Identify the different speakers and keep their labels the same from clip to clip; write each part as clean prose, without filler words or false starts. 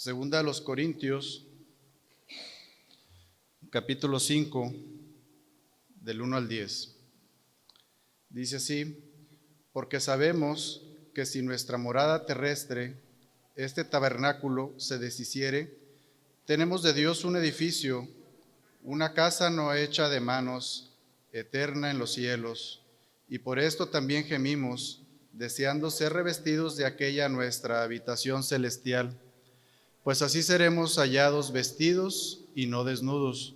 Speaker 1: Segunda a los Corintios, capítulo 5, del 1 al 10. Dice así: porque sabemos que si nuestra morada terrestre, este tabernáculo, se deshiciere, tenemos de Dios un edificio, una casa no hecha de manos, eterna en los cielos, y por esto también gemimos, deseando ser revestidos de aquella nuestra habitación celestial, pues así seremos hallados vestidos y no desnudos,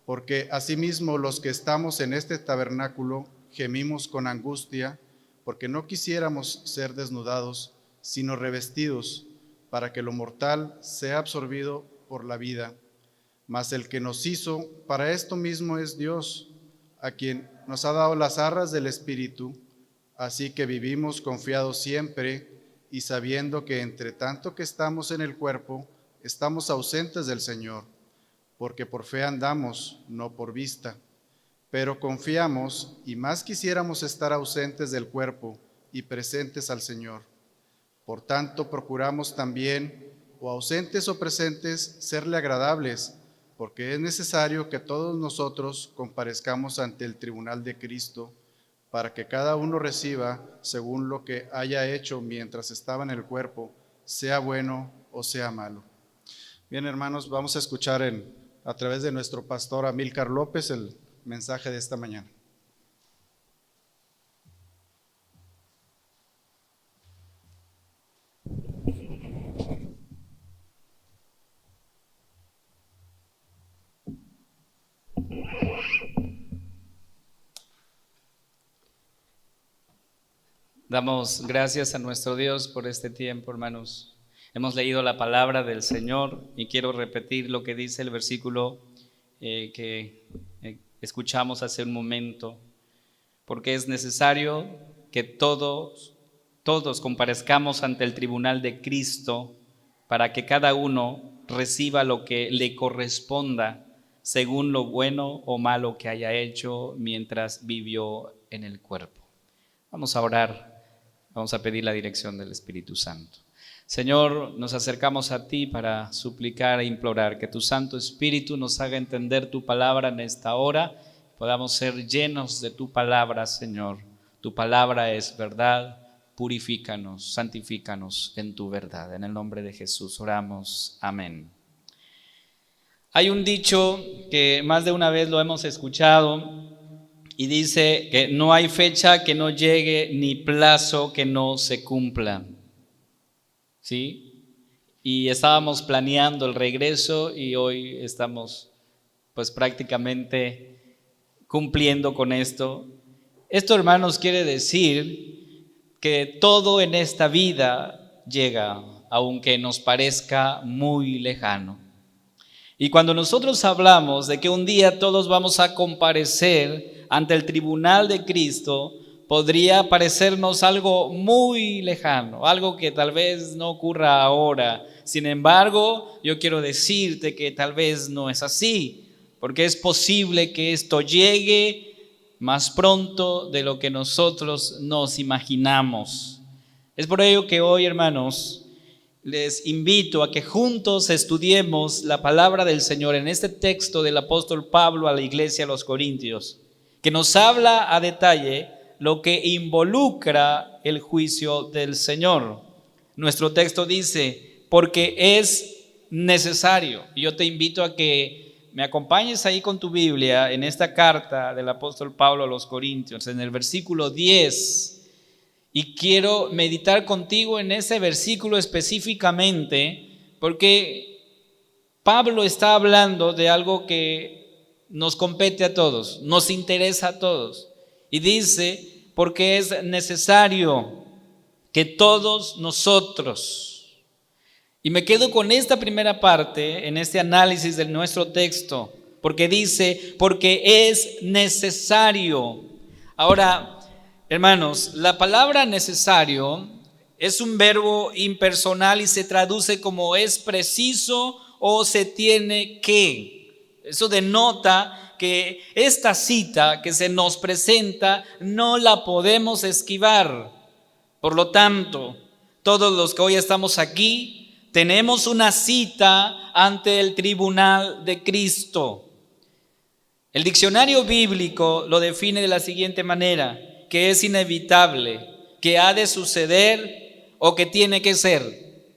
Speaker 1: porque asimismo los que estamos en este tabernáculo gemimos con angustia, porque no quisiéramos ser desnudados, sino revestidos, para que lo mortal sea absorbido por la vida. Mas el que nos hizo para esto mismo es Dios, a quien nos ha dado las arras del Espíritu. Así que vivimos confiados siempre y sabiendo que entre tanto que estamos en el cuerpo, estamos ausentes del Señor, porque por fe andamos, no por vista. Pero confiamos y más quisiéramos estar ausentes del cuerpo y presentes al Señor. Por tanto, procuramos también, o ausentes o presentes, serle agradables, porque es necesario que todos nosotros comparezcamos ante el tribunal de Cristo, para que cada uno reciba según lo que haya hecho mientras estaba en el cuerpo, sea bueno o sea malo. Bien, hermanos, vamos a escuchar a través de nuestro pastor Amílcar López el mensaje de esta mañana.
Speaker 2: Damos gracias a nuestro Dios por este tiempo, hermanos. Hemos leído la palabra del Señor y quiero repetir lo que dice el versículo que escuchamos hace un momento, porque es necesario que todos comparezcamos ante el tribunal de Cristo para que cada uno reciba lo que le corresponda según lo bueno o malo que haya hecho mientras vivió en el cuerpo. Vamos a orar. Vamos a pedir la dirección del Espíritu Santo. Señor, nos acercamos a ti para suplicar e implorar que tu Santo Espíritu nos haga entender tu palabra en esta hora. Podamos ser llenos de tu palabra, Señor. Tu palabra es verdad. Purifícanos, santifícanos en tu verdad. En el nombre de Jesús oramos. Amén. Hay un dicho que más de una vez lo hemos escuchado, y dice que no hay fecha que no llegue ni plazo que no se cumpla. ¿Sí? Y estábamos planeando el regreso y hoy estamos pues prácticamente cumpliendo con esto. Esto, hermanos, quiere decir que todo en esta vida llega, aunque nos parezca muy lejano. Y cuando nosotros hablamos de que un día todos vamos a comparecer ante el tribunal de Cristo, podría parecernos algo muy lejano, algo que tal vez no ocurra ahora. Sin embargo, yo quiero decirte que tal vez no es así, porque es posible que esto llegue más pronto de lo que nosotros nos imaginamos. Es por ello que hoy, hermanos, les invito a que juntos estudiemos la palabra del Señor en este texto del apóstol Pablo a la iglesia de los Corintios, que nos habla a detalle lo que involucra el juicio del Señor. Nuestro texto dice, porque es necesario. Y yo te invito a que me acompañes ahí con tu Biblia en esta carta del apóstol Pablo a los Corintios, en el versículo 10. Y quiero meditar contigo en ese versículo específicamente, porque Pablo está hablando de algo que nos compete a todos, nos interesa a todos. Y dice, porque es necesario que todos nosotros, y me quedo con esta primera parte en este análisis de nuestro texto, porque dice, porque es necesario. Ahora, hermanos, la palabra necesario es un verbo impersonal y se traduce como es preciso o se tiene que. Eso denota que esta cita que se nos presenta no la podemos esquivar. Por lo tanto, todos los que hoy estamos aquí Tenemos una cita ante el tribunal de Cristo. El diccionario bíblico lo define de la siguiente manera: que es inevitable, que ha de suceder o que tiene que ser.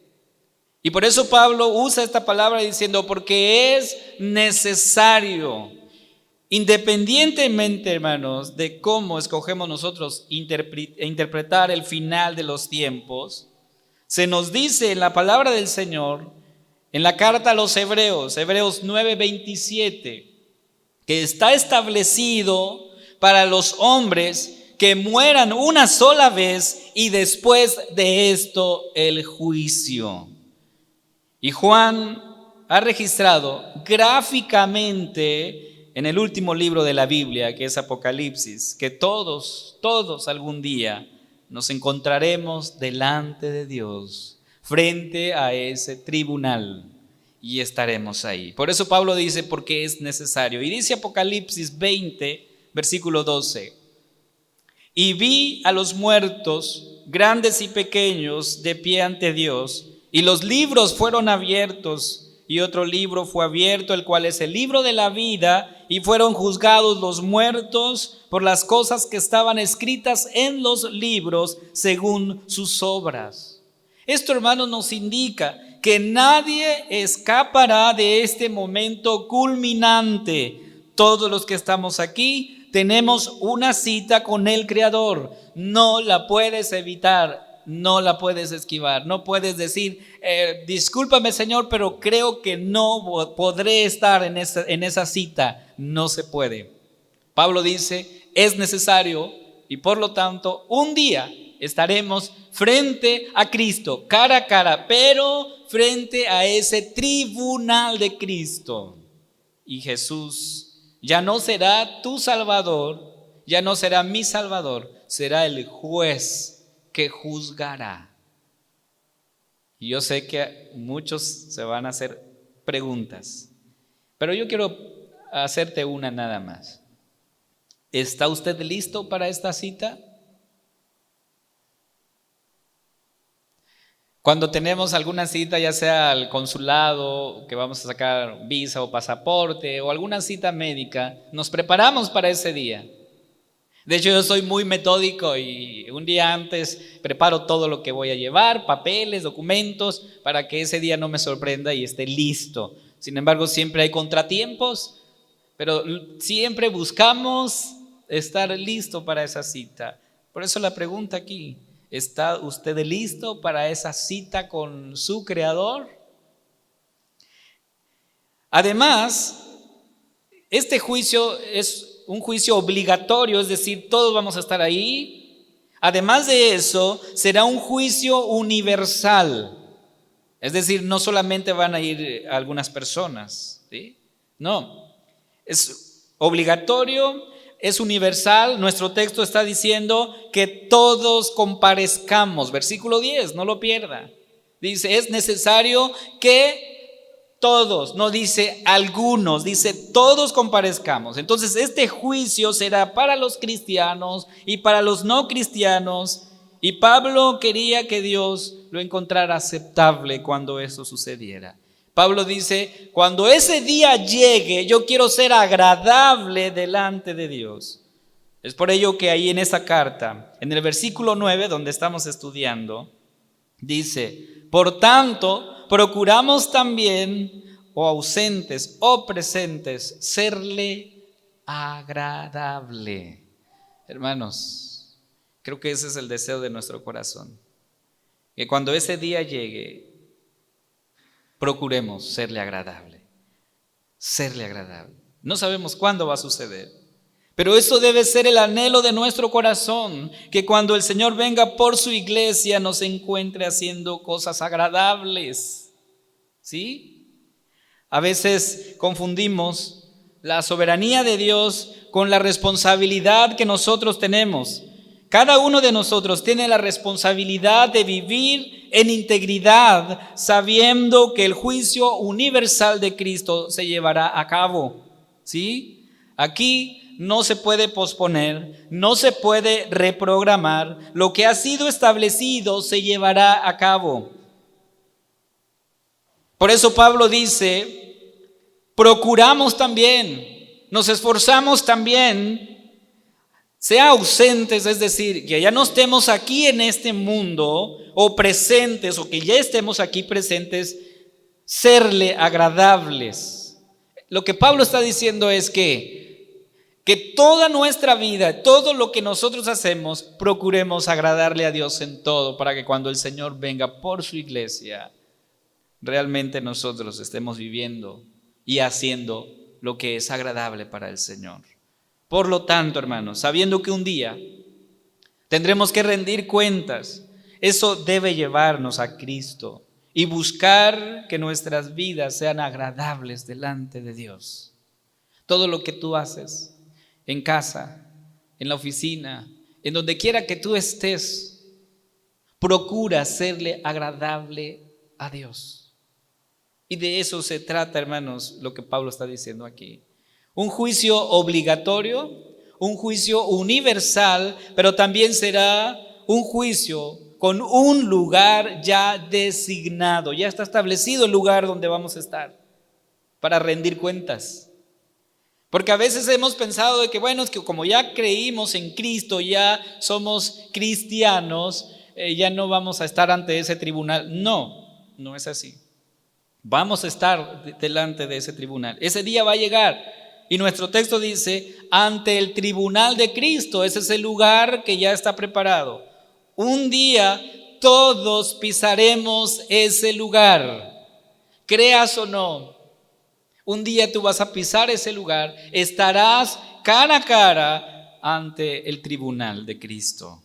Speaker 2: Y por eso Pablo usa esta palabra diciendo, porque es necesario. Independientemente, hermanos, de cómo escogemos nosotros interpretar el final de los tiempos, se nos dice en la palabra del Señor, en la carta a los Hebreos, Hebreos 9:27, que está establecido para los hombres que mueran una sola vez y después de esto el juicio. Y Juan ha registrado gráficamente en el último libro de la Biblia, que es Apocalipsis, que todos algún día nos encontraremos delante de Dios, frente a ese tribunal, y estaremos ahí. Por eso Pablo dice, porque es necesario. Y dice Apocalipsis 20, versículo 12, y vi a los muertos, grandes y pequeños, de pie ante Dios, y los libros fueron abiertos, y otro libro fue abierto, el cual es el libro de la vida, y fueron juzgados los muertos por las cosas que estaban escritas en los libros según sus obras. Esto, hermanos, nos indica que nadie escapará de este momento culminante. Todos los que estamos aquí tenemos una cita con el Creador. No la puedes evitar. No la puedes esquivar, no puedes decir, discúlpame Señor, pero creo que no podré estar en esa cita. No se puede. Pablo dice, es necesario y por lo tanto un día estaremos frente a Cristo, cara a cara, pero frente a ese tribunal de Cristo. Y Jesús ya no será tu Salvador, ya no será mi Salvador, será el juez que juzgará. Y yo sé que muchos se van a hacer preguntas, pero yo quiero hacerte una nada más. ¿Está usted listo para esta cita? Cuando tenemos alguna cita, ya sea al consulado, que vamos a sacar visa o pasaporte, o alguna cita médica, nos preparamos para ese día. De hecho, yo soy muy metódico y un día antes preparo todo lo que voy a llevar, papeles, documentos, para que ese día no me sorprenda y esté listo. Sin embargo, siempre hay contratiempos, pero siempre buscamos estar listo para esa cita. Por eso la pregunta aquí, ¿está usted listo para esa cita con su Creador? Además, este juicio es un juicio obligatorio, es decir, todos vamos a estar ahí. Además de eso, será un juicio universal. Es decir, no solamente van a ir algunas personas, ¿sí? No, es obligatorio, es universal. Nuestro texto está diciendo que todos comparezcamos. Versículo 10, no lo pierda. Dice, es necesario que todos, no dice algunos, dice todos comparezcamos. Entonces este juicio será para los cristianos y para los no cristianos. Y Pablo quería que Dios lo encontrara aceptable cuando eso sucediera. Pablo dice, cuando ese día llegue, yo quiero ser agradable delante de Dios. Es por ello que ahí en esa carta, en el versículo 9, donde estamos estudiando, dice, por tanto, procuramos también, o ausentes o presentes, serle agradable. Hermanos, creo que ese es el deseo de nuestro corazón. Que cuando ese día llegue, procuremos serle agradable. Serle agradable. No sabemos cuándo va a suceder, pero eso debe ser el anhelo de nuestro corazón, que cuando el Señor venga por su iglesia nos encuentre haciendo cosas agradables. ¿Sí? A veces confundimos la soberanía de Dios con la responsabilidad que nosotros tenemos. Cada uno de nosotros tiene la responsabilidad de vivir en integridad, sabiendo que el juicio universal de Cristo se llevará a cabo. ¿Sí? Aquí no se puede posponer, no se puede reprogramar. Lo que ha sido establecido se llevará a cabo. Por eso Pablo dice, procuramos también, nos esforzamos también, sea ausentes, es decir, que ya no estemos aquí en este mundo o presentes, o que ya estemos aquí presentes, serle agradables. Lo que Pablo está diciendo es que toda nuestra vida, todo lo que nosotros hacemos, procuremos agradarle a Dios en todo, para que cuando el Señor venga por su iglesia, realmente nosotros estemos viviendo y haciendo lo que es agradable para el Señor. Por lo tanto, hermanos, sabiendo que un día tendremos que rendir cuentas, eso debe llevarnos a Cristo y buscar que nuestras vidas sean agradables delante de Dios. Todo lo que tú haces en casa, en la oficina, en donde quiera que tú estés, procura serle agradable a Dios. Y de eso se trata, hermanos, lo que Pablo está diciendo aquí. Un juicio obligatorio, un juicio universal, pero también será un juicio con un lugar ya designado. Ya está establecido el lugar donde vamos a estar para rendir cuentas. Porque a veces hemos pensado de que, bueno, es que como ya creímos en Cristo, ya somos cristianos, ya no vamos a estar ante ese tribunal. No, no es así. Vamos a estar delante de ese tribunal. Ese día va a llegar. Y nuestro texto dice, ante el tribunal de Cristo. Ese es el lugar que ya está preparado. Un día todos pisaremos ese lugar, creas o no. Un día tú vas a pisar ese lugar, estarás cara a cara ante el tribunal de Cristo.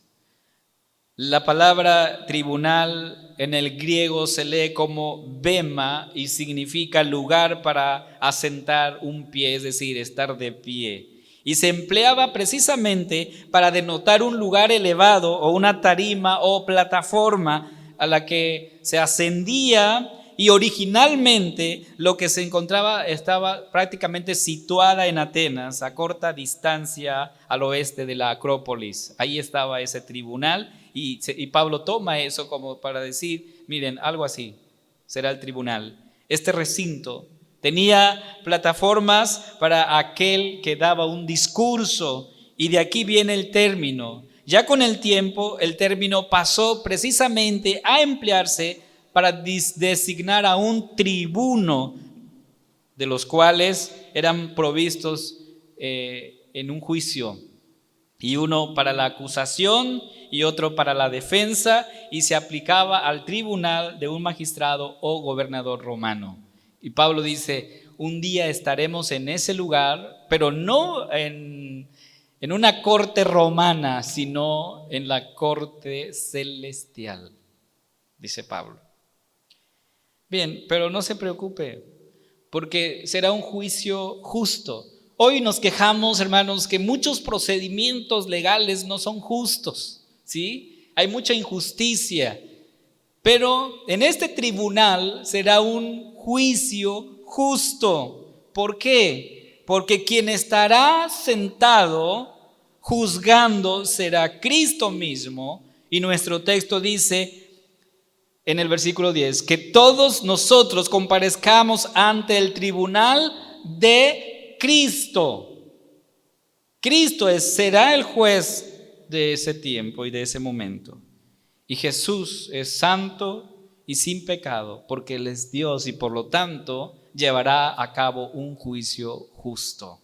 Speaker 2: La palabra tribunal en el griego se lee como bema y significa lugar para asentar un pie, es decir, estar de pie. Y se empleaba precisamente para denotar un lugar elevado o una tarima o plataforma a la que se ascendía. Y originalmente lo que se encontraba estaba prácticamente situada en Atenas, a corta distancia al oeste de la Acrópolis. Ahí estaba ese tribunal y Pablo toma eso como para decir, miren, algo así será el tribunal. Este recinto tenía plataformas para aquel que daba un discurso y de aquí viene el término. Ya con el tiempo el término pasó precisamente a emplearse para designar a un tribuno, de los cuales eran provistos en un juicio, y uno para la acusación y otro para la defensa, y se aplicaba al tribunal de un magistrado o gobernador romano. Y Pablo dice, un día estaremos en ese lugar, pero no en una corte romana, sino en la corte celestial, dice Pablo. Bien, pero no se preocupe, porque será un juicio justo. Hoy nos quejamos, hermanos, que muchos procedimientos legales no son justos, ¿sí? Hay mucha injusticia, pero en este tribunal será un juicio justo. ¿Por qué? Porque quien estará sentado juzgando será Cristo mismo, y nuestro texto dice en el versículo 10, que todos nosotros comparezcamos ante el tribunal de Cristo. Cristo será el juez de ese tiempo y de ese momento. Y Jesús es santo y sin pecado, porque Él es Dios y por lo tanto llevará a cabo un juicio justo.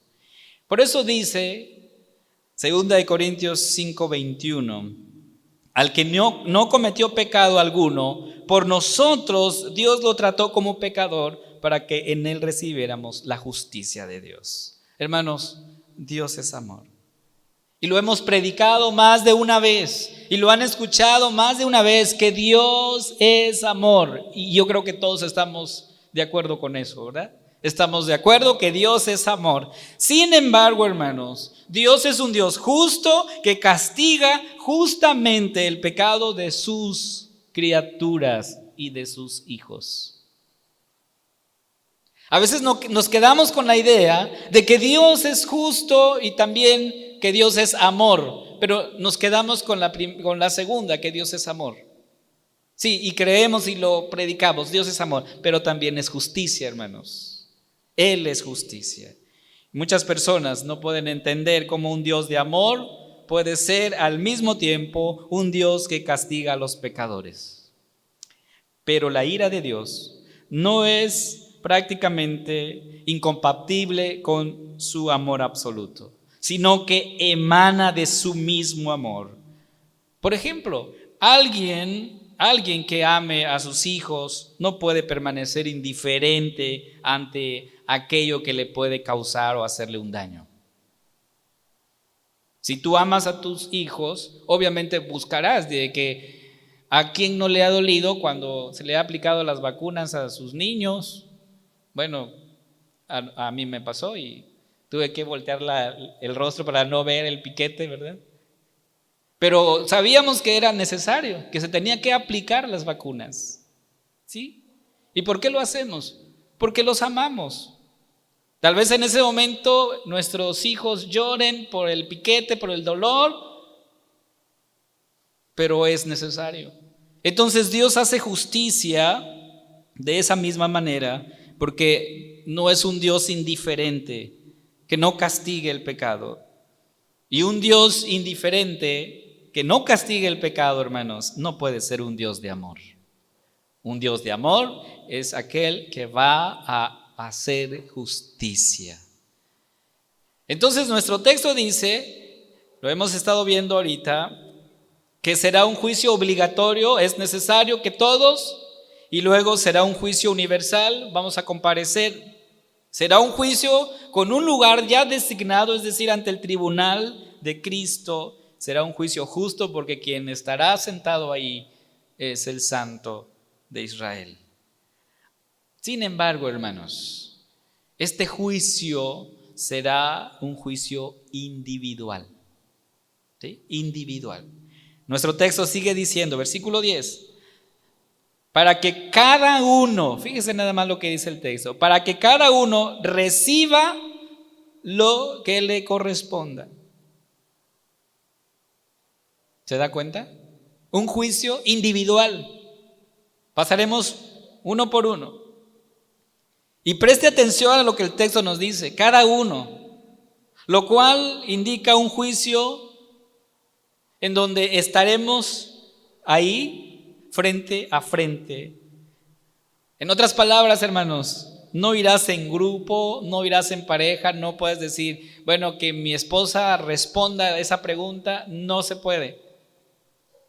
Speaker 2: Por eso dice 2 Corintios 5:21, al que no cometió pecado alguno, por nosotros Dios lo trató como pecador para que en él recibiéramos la justicia de Dios. Hermanos, Dios es amor. Y lo hemos predicado más de una vez y lo han escuchado más de una vez, que Dios es amor. Y yo creo que todos estamos de acuerdo con eso, ¿verdad? Estamos de acuerdo que Dios es amor. Sin embargo, hermanos, Dios es un Dios justo que castiga justamente el pecado de sus criaturas y de sus hijos. A veces nos quedamos con la idea de que Dios es justo y también que Dios es amor, pero nos quedamos con la segunda, que Dios es amor. Sí, y creemos y lo predicamos, Dios es amor, pero también es justicia, hermanos. Él es justicia. Muchas personas no pueden entender cómo un Dios de amor puede ser al mismo tiempo un Dios que castiga a los pecadores. Pero la ira de Dios no es prácticamente incompatible con su amor absoluto, sino que emana de su mismo amor. Por ejemplo, alguien que ame a sus hijos no puede permanecer indiferente ante aquello que le puede causar o hacerle un daño. Si tú amas a tus hijos, obviamente buscarás de que a quien no le ha dolido cuando se le ha aplicado las vacunas a sus niños. Bueno, a mí me pasó y tuve que voltear el rostro para no ver el piquete, ¿verdad? Pero sabíamos que era necesario, que se tenía que aplicar las vacunas, ¿sí? ¿Y por qué lo hacemos? Porque los amamos. Tal vez en ese momento nuestros hijos lloren por el piquete, por el dolor, pero es necesario. Entonces Dios hace justicia de esa misma manera, porque no es un Dios indiferente, que no castigue el pecado. Y un Dios indiferente que no castigue el pecado, hermanos, no puede ser un Dios de amor. Un Dios de amor es aquel que va a hacer justicia. Entonces nuestro texto dice, lo hemos estado viendo ahorita, que será un juicio obligatorio, es necesario que todos, y luego será un juicio universal, vamos a comparecer. Será un juicio con un lugar ya designado, es decir, ante el tribunal de Cristo. Será un juicio justo porque quien estará sentado ahí es el Santo de Israel. Sin embargo, hermanos, este juicio será un juicio individual. ¿Sí? Individual. Nuestro texto sigue diciendo, versículo 10, para que cada uno, fíjese nada más lo que dice el texto, para que cada uno reciba lo que le corresponda. ¿Se da cuenta? Un juicio individual. Pasaremos uno por uno. Y preste atención a lo que el texto nos dice, cada uno, lo cual indica un juicio en donde estaremos ahí frente a frente. En otras palabras, hermanos, no irás en grupo, no irás en pareja, no puedes decir, bueno, que mi esposa responda a esa pregunta, no se puede.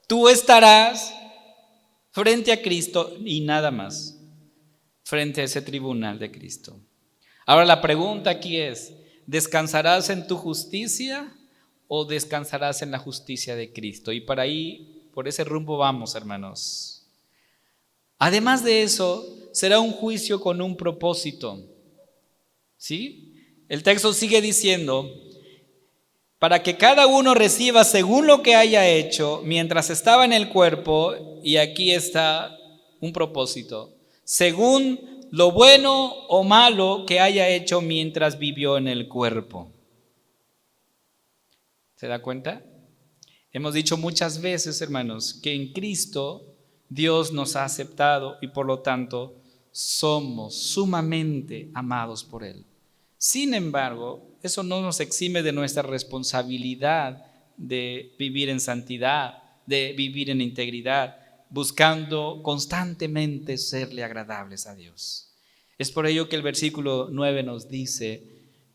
Speaker 2: Tú estarás frente a Cristo y nada más, frente a ese tribunal de Cristo. Ahora la pregunta aquí es, ¿descansarás en tu justicia o descansarás en la justicia de Cristo? Y para ahí, por ese rumbo vamos, hermanos. Además de eso, será un juicio con un propósito. ¿Sí? El texto sigue diciendo, para que cada uno reciba según lo que haya hecho mientras estaba en el cuerpo, y aquí está un propósito, según lo bueno o malo que haya hecho mientras vivió en el cuerpo. ¿Se da cuenta? Hemos dicho muchas veces, hermanos, que en Cristo Dios nos ha aceptado y por lo tanto somos sumamente amados por Él. Sin embargo, eso no nos exime de nuestra responsabilidad de vivir en santidad, de vivir en integridad, buscando constantemente serle agradables a Dios. Es por ello que el versículo 9 nos dice,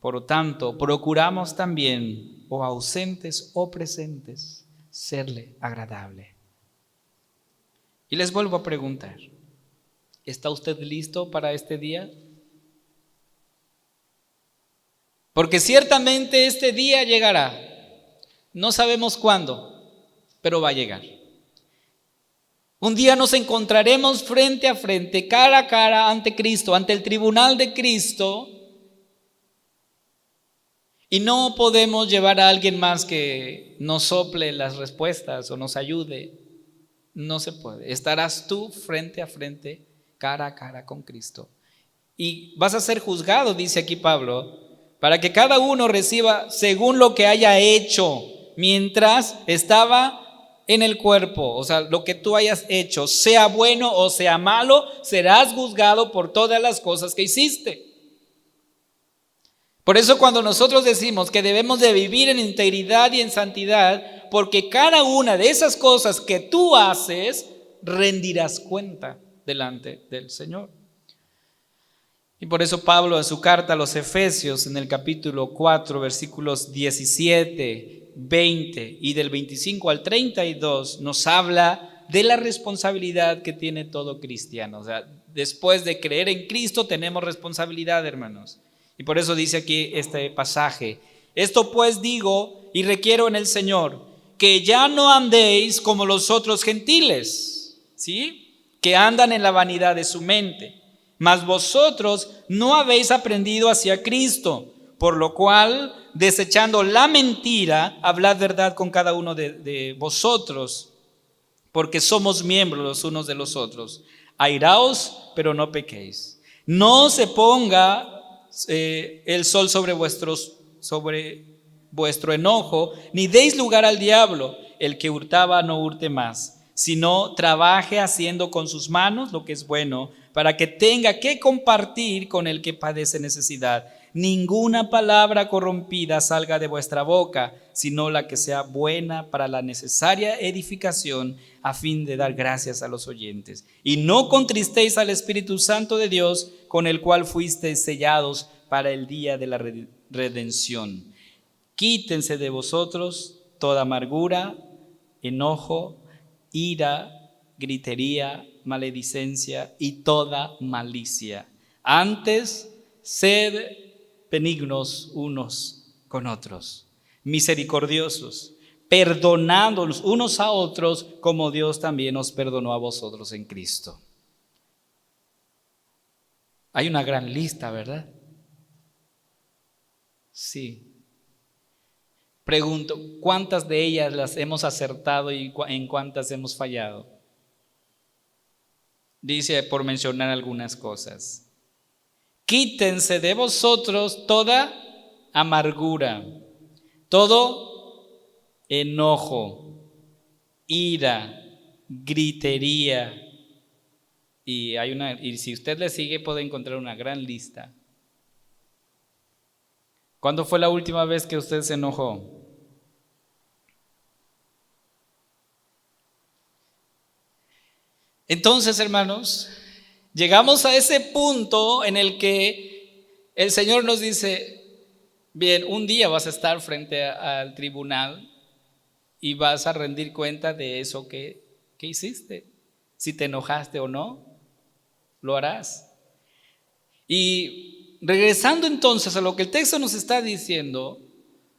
Speaker 2: por lo tanto, procuramos también, o ausentes o presentes, serle agradable. Y les vuelvo a preguntar, ¿está usted listo para este día? Porque ciertamente este día llegará. No sabemos cuándo, pero va a llegar. Un día nos encontraremos frente a frente, cara a cara ante Cristo, ante el tribunal de Cristo. Y no podemos llevar a alguien más que nos sople las respuestas o nos ayude. No se puede. Estarás tú frente a frente, cara a cara con Cristo. Y vas a ser juzgado, dice aquí Pablo, para que cada uno reciba según lo que haya hecho mientras estaba en el cuerpo, o sea, lo que tú hayas hecho, sea bueno o sea malo, serás juzgado por todas las cosas que hiciste. Por eso cuando nosotros decimos que debemos de vivir en integridad y en santidad, porque cada una de esas cosas que tú haces, rendirás cuenta delante del Señor. Y por eso Pablo en su carta a los Efesios, en el capítulo 4, versículos 17, 20 y del 25 al 32, nos habla de la responsabilidad que tiene todo cristiano. O sea, después de creer en Cristo tenemos responsabilidad, hermanos. Y por eso dice aquí este pasaje: esto pues digo y requiero en el Señor, que ya no andéis como los otros gentiles, ¿sí?, que andan en la vanidad de su mente. Mas vosotros no habéis aprendido hacia Cristo, por lo cual, desechando la mentira, hablad verdad con cada uno de vosotros, porque somos miembros los unos de los otros. Airaos, pero no pequéis. No se ponga el sol sobre vuestro enojo, ni deis lugar al diablo. El que hurtaba no hurte más, sino trabaje haciendo con sus manos lo que es bueno, para que tenga que compartir con el que padece necesidad. Ninguna palabra corrompida salga de vuestra boca, sino la que sea buena para la necesaria edificación, a fin de dar gracias a los oyentes. Y no contristéis al Espíritu Santo de Dios, con el cual fuisteis sellados para el día de la redención. Quítense de vosotros toda amargura, enojo, ira, gritería, maledicencia y toda malicia. Antes, sed benignos unos con otros, misericordiosos, perdonándonos unos a otros, como Dios también os perdonó a vosotros en Cristo. Hay una gran lista, ¿verdad? Sí. Pregunto, ¿cuántas de ellas las hemos acertado y en cuántas hemos fallado? Dice, por mencionar algunas cosas: quítense de vosotros toda amargura, todo enojo, ira, gritería. Y si usted le sigue puede encontrar una gran lista. ¿Cuándo fue la última vez que usted se enojó? Entonces, hermanos, llegamos a ese punto en el que el Señor nos dice: bien, un día vas a estar frente al tribunal y vas a rendir cuenta de eso que hiciste. Si te enojaste o no, lo harás. Y regresando entonces a lo que el texto nos está diciendo,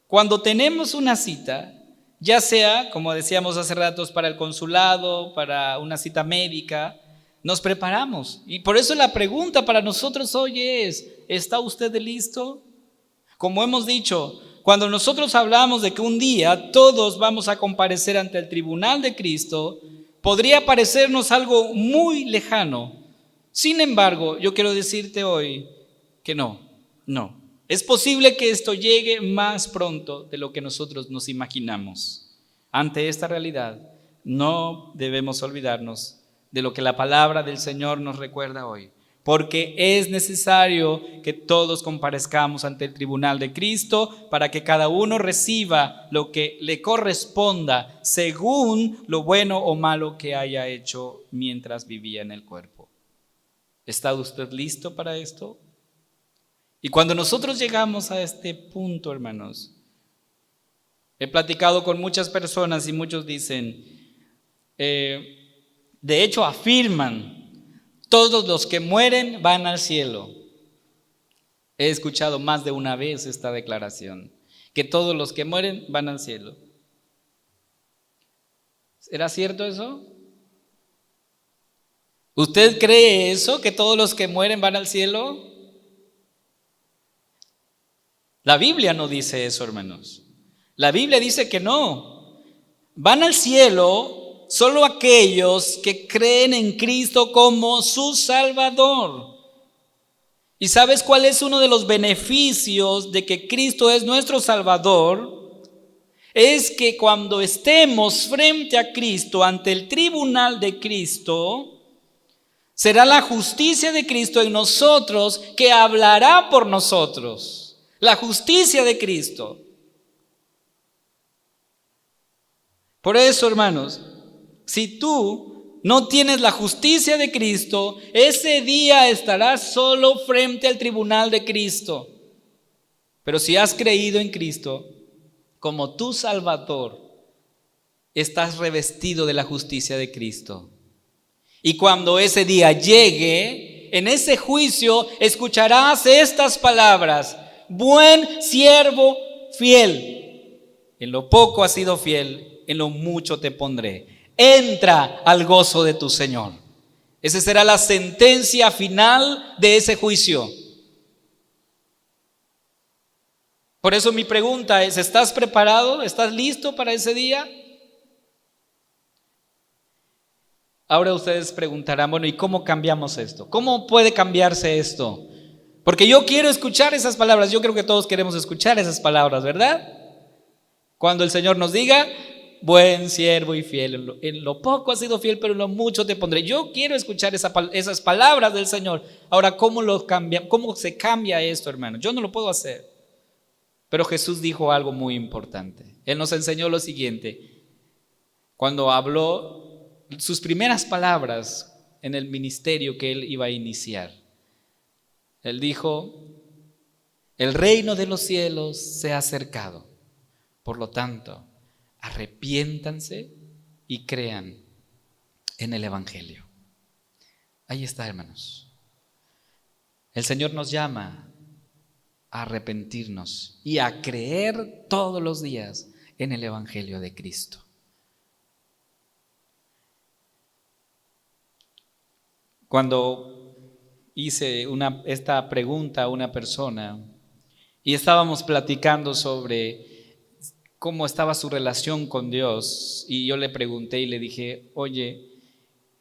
Speaker 2: cuando tenemos una cita, ya sea, como decíamos hace ratos, para el consulado, para una cita médica, nos preparamos. Y por eso la pregunta para nosotros hoy es: ¿está usted listo? Como hemos dicho, cuando nosotros hablamos de que un día todos vamos a comparecer ante el tribunal de Cristo, podría parecernos algo muy lejano. Sin embargo, yo quiero decirte hoy que no. Es posible que esto llegue más pronto de lo que nosotros nos imaginamos. Ante esta realidad, no debemos olvidarnos de lo que la palabra del Señor nos recuerda hoy, porque es necesario que todos comparezcamos ante el tribunal de Cristo para que cada uno reciba lo que le corresponda según lo bueno o malo que haya hecho mientras vivía en el cuerpo. ¿Está usted listo para esto? Y cuando nosotros llegamos a este punto, hermanos, he platicado con muchas personas y muchos dicen, de hecho afirman: todos los que mueren van al cielo. He escuchado más de una vez esta declaración, que todos los que mueren van al cielo. ¿Será cierto eso? ¿Usted cree eso, que todos los que mueren van al cielo? La Biblia no dice eso, hermanos. La Biblia dice que no. Van al cielo solo aquellos que creen en Cristo como su Salvador. ¿Y sabes cuál es uno de los beneficios de que Cristo es nuestro Salvador? es que cuando estemos frente a Cristo, ante el tribunal de Cristo, será la justicia de Cristo en nosotros que hablará por nosotros. La justicia de Cristo. Por eso, hermanos, si tú no tienes la justicia de Cristo, ese día estarás solo frente al tribunal de Cristo. Pero si has creído en Cristo como tu Salvador, estás revestido de la justicia de Cristo. Y cuando ese día llegue, en ese juicio escucharás estas palabras: buen siervo fiel, en lo poco has sido fiel, en lo mucho te pondré. Entra al gozo de tu Señor. Esa será la sentencia final de ese juicio. Por eso mi pregunta es: ¿estás preparado? ¿Estás listo para ese día? Ahora ustedes preguntarán, bueno, ¿y cómo cambiamos esto? ¿Cómo puede cambiarse esto? Porque yo quiero escuchar esas palabras. Yo creo que todos queremos escuchar esas palabras, ¿verdad? Cuando el Señor nos diga: buen siervo y fiel, en lo poco has sido fiel, pero en lo mucho te pondré. Yo quiero escuchar esas palabras del Señor. Ahora, ¿cómo se cambia esto, hermano? Yo no lo puedo hacer. Pero Jesús dijo algo muy importante. Él nos enseñó lo siguiente. Cuando habló sus primeras palabras en el ministerio que Él iba a iniciar, Él dijo: el reino de los cielos se ha acercado. Por lo tanto, arrepiéntanse y crean en el Evangelio. Ahí está, hermanos. El Señor nos llama a arrepentirnos y a creer todos los días en el Evangelio de Cristo. Cuando hice esta pregunta a una persona y estábamos platicando sobre cómo estaba su relación con Dios, y yo le pregunté y le dije: oye,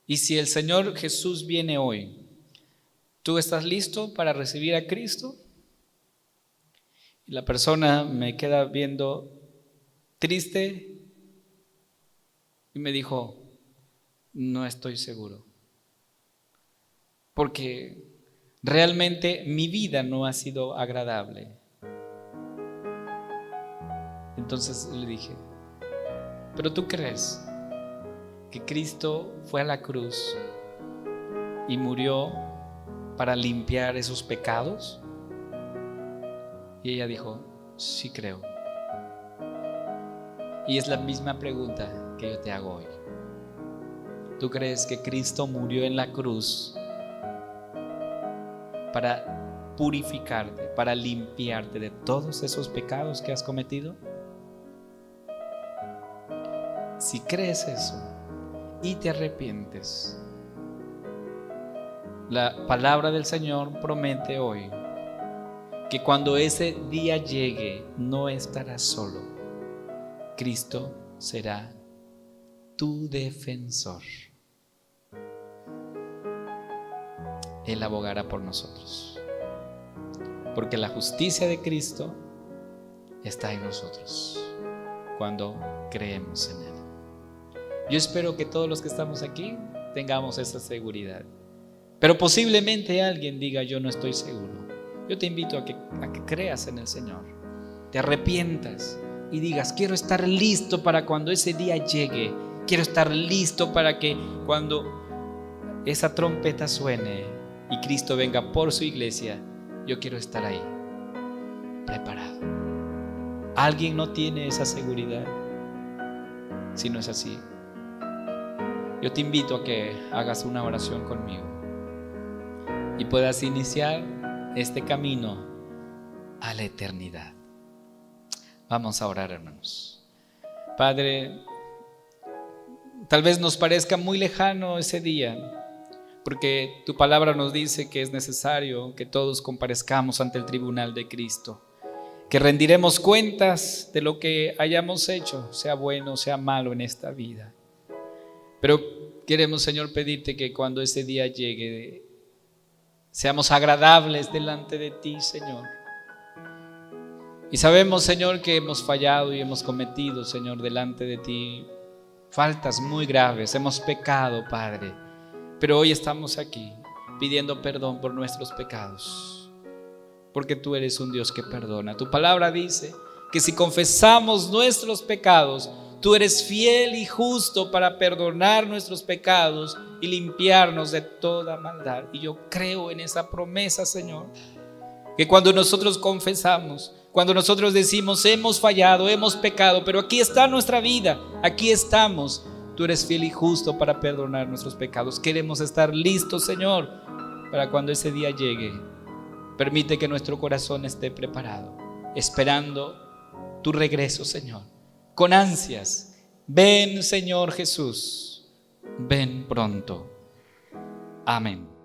Speaker 2: ¿y si el Señor Jesús viene hoy, tú estás listo para recibir a Cristo? Y la persona me queda viendo triste y me dijo: no estoy seguro, porque realmente mi vida no ha sido agradable. Entonces le dije: ¿pero tú crees que Cristo fue a la cruz y murió para limpiar esos pecados? Y ella dijo: sí creo. Y es la misma pregunta que yo te hago hoy. ¿Tú crees que Cristo murió en la cruz para purificarte, para limpiarte de todos esos pecados que has cometido? Si crees eso y te arrepientes, la palabra del Señor promete hoy que cuando ese día llegue no estarás solo. Cristo será tu defensor. Él abogará por nosotros, porque la justicia de Cristo está en nosotros cuando creemos en Él. Yo espero que todos los que estamos aquí tengamos esa seguridad. Pero posiblemente alguien diga: yo no estoy seguro. Yo te invito a que creas en el Señor, te arrepientas y digas: quiero estar listo para cuando ese día llegue. Quiero estar listo para que cuando esa trompeta suene y Cristo venga por su iglesia, yo quiero estar ahí, preparado. ¿Alguien no tiene esa seguridad? Si no es así, yo te invito a que hagas una oración conmigo y puedas iniciar este camino a la eternidad. Vamos a orar, hermanos. Padre, tal vez nos parezca muy lejano ese día, porque tu palabra nos dice que es necesario que todos comparezcamos ante el tribunal de Cristo, que rendiremos cuentas de lo que hayamos hecho, sea bueno o sea malo en esta vida. Pero queremos, Señor, pedirte que cuando ese día llegue, seamos agradables delante de ti, Señor. Y sabemos, Señor, que hemos fallado y hemos cometido, Señor, delante de ti faltas muy graves. Hemos pecado, Padre. Pero hoy estamos aquí pidiendo perdón por nuestros pecados, porque tú eres un Dios que perdona. Tu palabra dice que si confesamos nuestros pecados, tú eres fiel y justo para perdonar nuestros pecados y limpiarnos de toda maldad. Y yo creo en esa promesa, Señor, que cuando nosotros confesamos, cuando nosotros decimos hemos fallado, hemos pecado, pero aquí está nuestra vida, aquí estamos, tú eres fiel y justo para perdonar nuestros pecados. Queremos estar listos, Señor, para cuando ese día llegue. Permite que nuestro corazón esté preparado, esperando tu regreso, Señor, con ansias. Ven, Señor Jesús, ven pronto. Amén.